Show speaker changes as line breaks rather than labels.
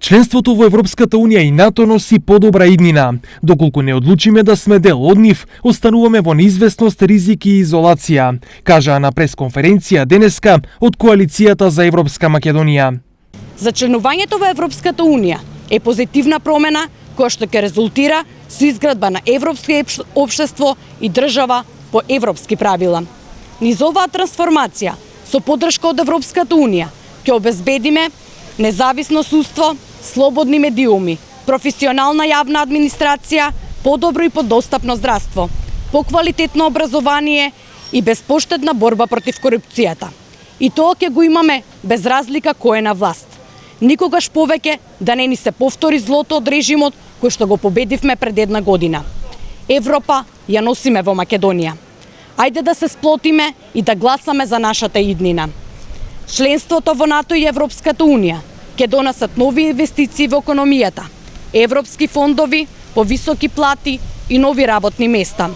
Членството во Европската Унија и НАТО носи подобра иднина. Доколку не одлучиме да сме дел од нив, остануваме во неизвестност, ризик и изолација, кажаа на пресконференција денеска од Коалицијата за Европска Македонија.
За членувањето во Европската Унија е позитивна промена која што ќе резултира со изградба на европско општество и држава по европски правила. Низ оваа трансформација, со поддршка од Европската Унија, ќе обезбедиме независно судство, слободни медиуми, професионална јавна администрација, подобро и подостапно здравство, поквалитетно образование и безпоштедна борба против корупцијата. И тоа ќе го имаме без разлика кој е на власт. Никогаш повеќе да не ни се повтори злото од режимот кој што го победивме пред една година. Европа ја носиме во Македонија. Ајде да се сплотиме и да гласаме за нашата иднина. Членството во НАТО и Европската Унија ќе донесат нови инвестиции во економијата, европски фондови, повисоки плати и нови работни места.